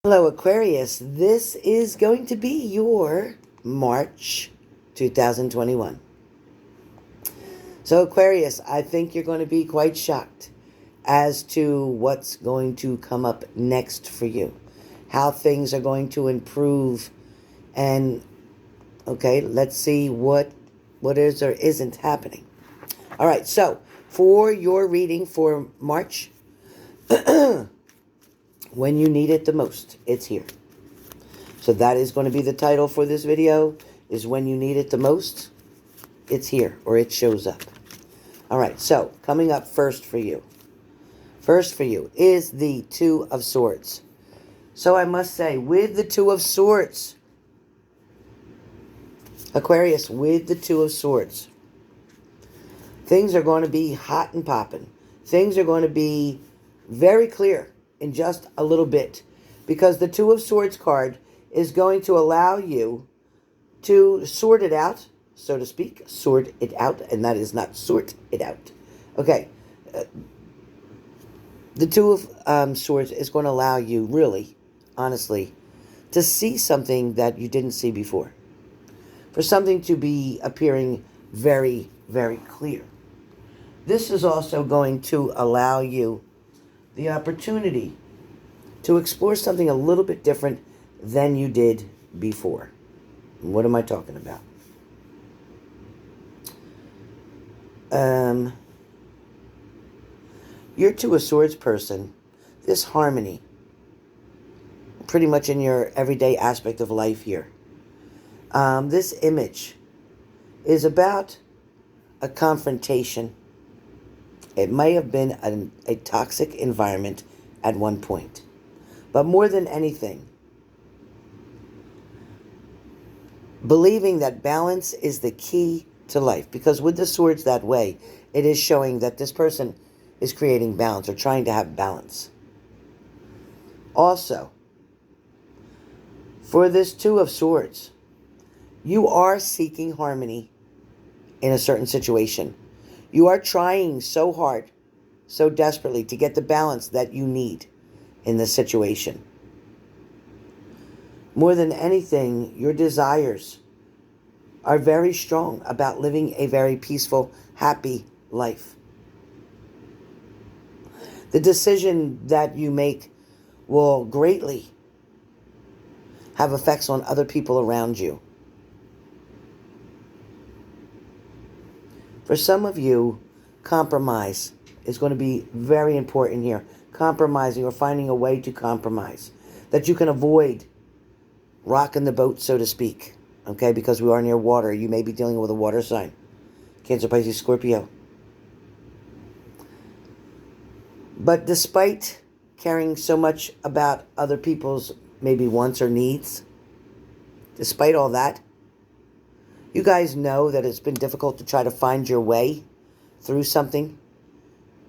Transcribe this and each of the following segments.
Hello, Aquarius. This is going to be your March 2021. So, Aquarius, I think you're going to be quite shocked as to what's going to come up next for you, how things are going to improve, and okay, let's see what is or isn't happening. All right, so for your reading for March, when you need it the most, it's here. So that is going to be the title for this video, is when you need it the most, it's here, or it shows up. All right, so coming up first for you. First for you is the Two of Swords. So I must say, with the Two of Swords, Aquarius, with the Two of Swords, things are going to be hot and popping. Things are going to be very clear in just a little bit, because the Two of Swords card is going to allow you to sort it out, so to speak. Sort it out, and that is not sort it out. Okay. The Two of Swords is going to allow you, really, honestly, to see something that you didn't see before. For something to be appearing very, very clear. This is also going to allow you the opportunity to explore something a little bit different than you did before. What am I talking about? Your Two of Swords person, this harmony, pretty much in your everyday aspect of life here. This image is about a confrontation. It may have been a toxic environment at one point. But more than anything, believing that balance is the key to life. Because with the swords that way, it is showing that this person is creating balance or trying to have balance. Also, for this Two of Swords, you are seeking harmony in a certain situation. You are trying so hard, so desperately to get the balance that you need in this situation. More than anything, your desires are very strong about living a very peaceful, happy life. The decision that you make will greatly have effects on other people around you. For some of you, compromise is going to be very important here. Compromising or finding a way to compromise that you can avoid rocking the boat, so to speak. Okay, because we are near water. You may be dealing with a water sign. Cancer, Pisces, Scorpio. But despite caring so much about other people's maybe wants or needs, despite all that, you guys know that it's been difficult to try to find your way through something.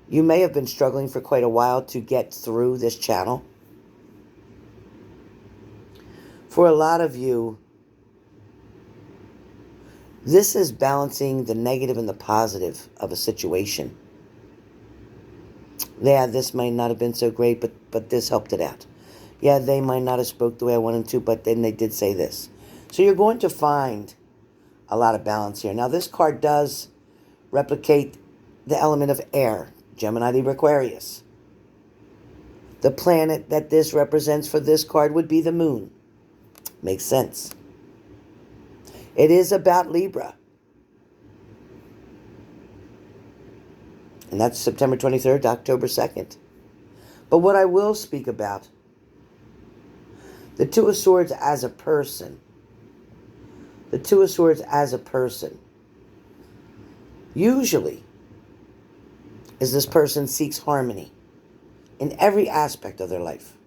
You may have been struggling for quite a while to get through this channel. For a lot of you, this is balancing the negative and the positive of a situation. Yeah, this might not have been so great, but this helped it out. Yeah, they might not have spoke the way I wanted to, but then they did say this. So you're going to find a lot of balance here. Now, this card does replicate the element of air, Gemini, Libra, Aquarius. The planet that this represents for this card would be the moon. Makes sense. It is about Libra. And that's September 23rd to October 2nd. But what I will speak about, the Two of Swords as a person. The Two of Swords as a person. Usually, is this person seeks harmony in every aspect of their life.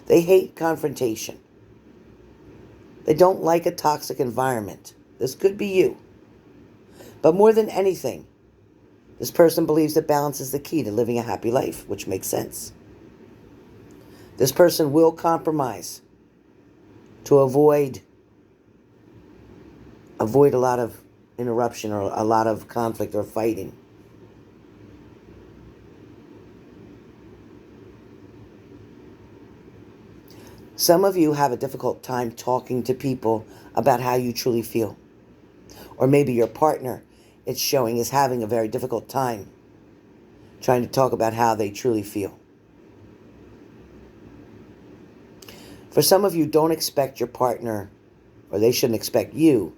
They hate confrontation. They don't like a toxic environment. This could be you. But more than anything, this person believes that balance is the key to living a happy life, which makes sense. This person will compromise to avoid a lot of interruption or a lot of conflict or fighting. Some of you have a difficult time talking to people about how you truly feel. Or maybe your partner, it's showing, is having a very difficult time trying to talk about how they truly feel. For some of you, don't expect your partner, or they shouldn't expect you,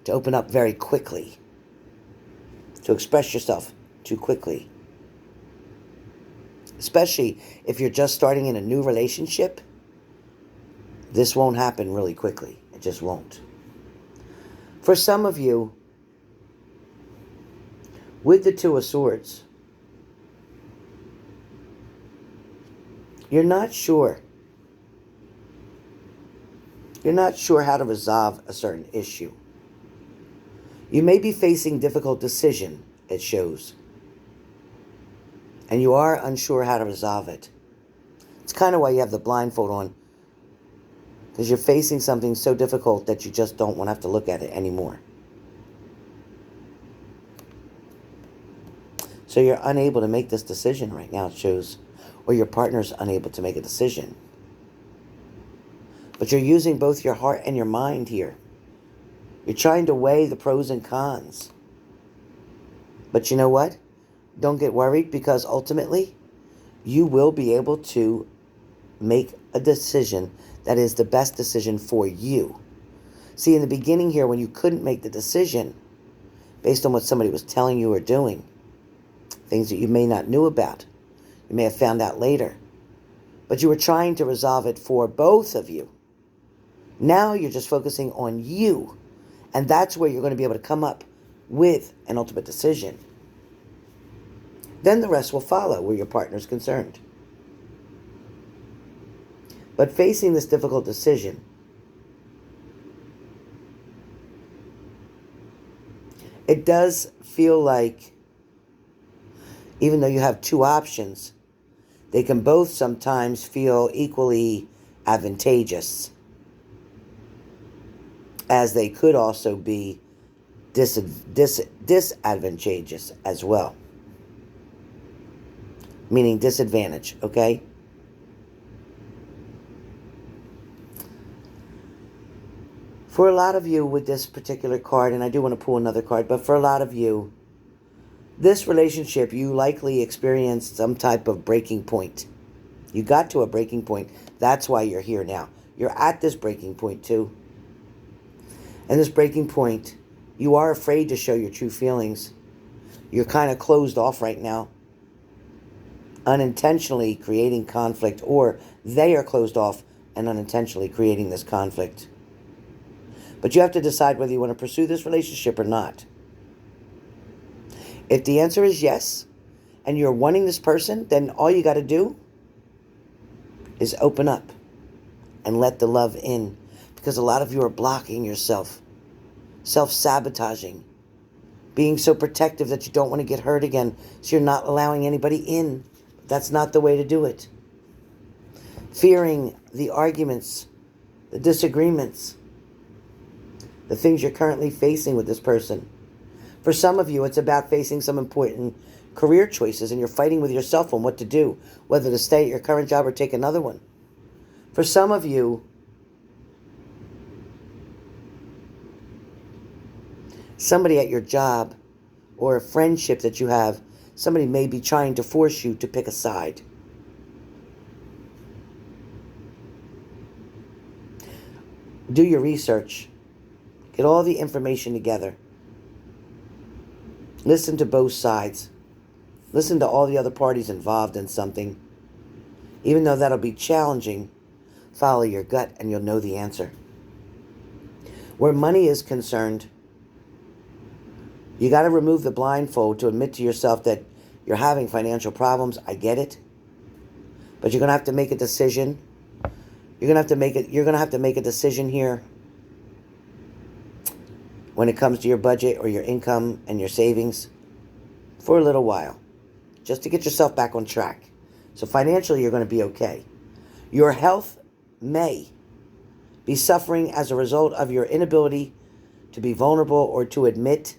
to open up very quickly, to express yourself too quickly. Especially if you're just starting in a new relationship, this won't happen really quickly. It just won't. For some of you, with the Two of Swords, you're not sure. You're not sure how to resolve a certain issue. You may be facing difficult decision, it shows. And you are unsure how to resolve it. It's kind of why you have the blindfold on. Because you're facing something so difficult that you just don't want to have to look at it anymore. So you're unable to make this decision right now, it shows. Or your partner's unable to make a decision. But you're using both your heart and your mind here. You're trying to weigh the pros and cons. But you know what? Don't get worried, because ultimately you will be able to make a decision that is the best decision for you. See, in the beginning here, when you couldn't make the decision based on what somebody was telling you or doing, things that you may not knew about, you may have found out later, but you were trying to resolve it for both of you. Now you're just focusing on you, and that's where you're going to be able to come up with an ultimate decision. Then the rest will follow where your partner's concerned. But facing this difficult decision, it does feel like, even though you have two options, they can both sometimes feel equally advantageous, as they could also be disadvantageous as well. Meaning disadvantage, okay? For a lot of you with this particular card, and I do want to pull another card, but for a lot of you, this relationship, you likely experienced some type of breaking point. You got to a breaking point. That's why you're here now. You're at this breaking point too. And this breaking point, you are afraid to show your true feelings. You're kind of closed off right now, unintentionally creating conflict, or they are closed off and unintentionally creating this conflict. But you have to decide whether you want to pursue this relationship or not. If the answer is yes, and you're wanting this person, then all you got to do is open up and let the love in. Because a lot of you are blocking yourself, self-sabotaging, being so protective that you don't want to get hurt again, so you're not allowing anybody in. That's not the way to do it. Fearing the arguments, the disagreements, the things you're currently facing with this person. For some of you, it's about facing some important career choices, and you're fighting with yourself on what to do, whether to stay at your current job or take another one. For some of you, somebody at your job or a friendship that you have, somebody may be trying to force you to pick a side. Do your research. Get all the information together. Listen to both sides. Listen to all the other parties involved in something. Even though that'll be challenging, follow your gut and you'll know the answer. Where money is concerned, you got to remove the blindfold to admit to yourself that you're having financial problems. I get it. But you're going to have to make a decision. You're going to have to make a decision here when it comes to your budget or your income and your savings for a little while, just to get yourself back on track. So financially, you're going to be okay. Your health may be suffering as a result of your inability to be vulnerable or to admit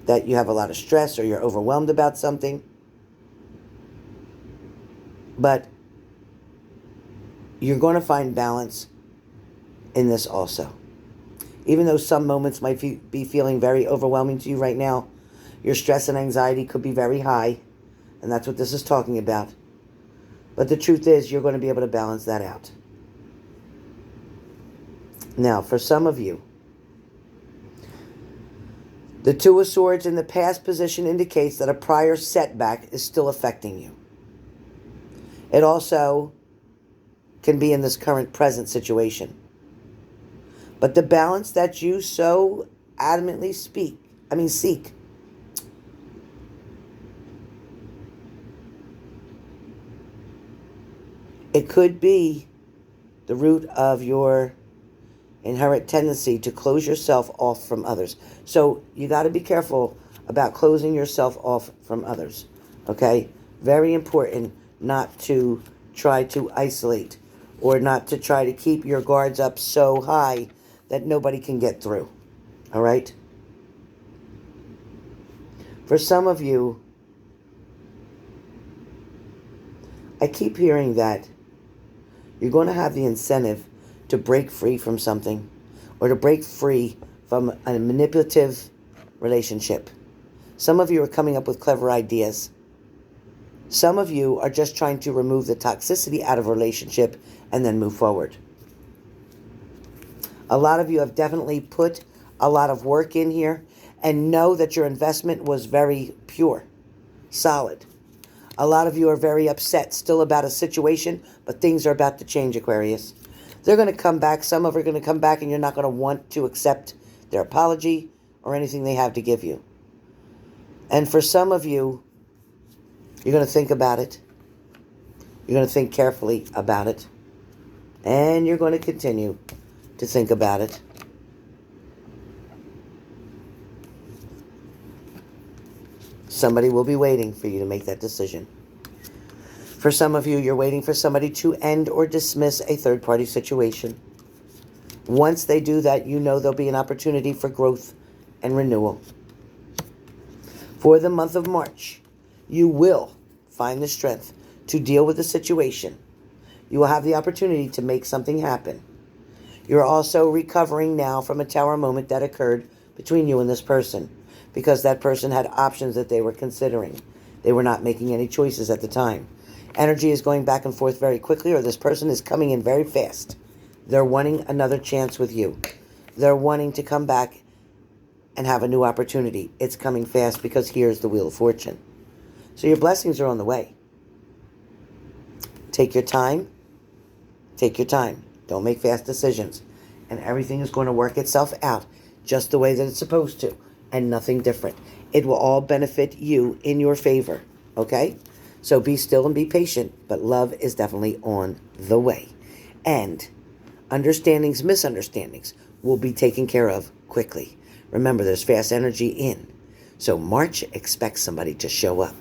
that you have a lot of stress or you're overwhelmed about something. But you're going to find balance in this also. Even though some moments might be feeling very overwhelming to you right now, your stress and anxiety could be very high, and that's what this is talking about. But the truth is, you're going to be able to balance that out. Now, for some of you, the Two of Swords in the past position indicates that a prior setback is still affecting you. It also can be in this current present situation. But the balance that you so adamantly seek, it could be the root of your inherent tendency to close yourself off from others. So you got to be careful about closing yourself off from others. Okay? Very important not to try to isolate or not to try to keep your guards up so high that nobody can get through. All right? For some of you, I keep hearing that you're going to have the incentive to break free from something or to break free from a manipulative relationship. Some of you are coming up with clever ideas. Some of you are just trying to remove the toxicity out of a relationship and then move forward. A lot of you have definitely put a lot of work in here and know that your investment was very pure, solid. A lot of you are very upset still about a situation, but things are about to change, Aquarius. They're going to come back. Some of them are going to come back and you're not going to want to accept their apology or anything they have to give you. And for some of you, you're going to think about it. You're going to think carefully about it. And you're going to continue to think about it. Somebody will be waiting for you to make that decision. For some of you, you're waiting for somebody to end or dismiss a third-party situation. Once they do that, you know there'll be an opportunity for growth and renewal. For the month of March, you will find the strength to deal with the situation. You will have the opportunity to make something happen. You're also recovering now from a tower moment that occurred between you and this person, because that person had options that they were considering. They were not making any choices at the time. Energy is going back and forth very quickly, or this person is coming in very fast. They're wanting another chance with you. They're wanting to come back and have a new opportunity. It's coming fast because here's the Wheel of Fortune. So your blessings are on the way. Take your time. Take your time. Don't make fast decisions. And everything is going to work itself out just the way that it's supposed to, and nothing different. It will all benefit you in your favor, okay? So be still and be patient, but love is definitely on the way. And misunderstandings will be taken care of quickly. Remember, there's fast energy in. So March, expect somebody to show up.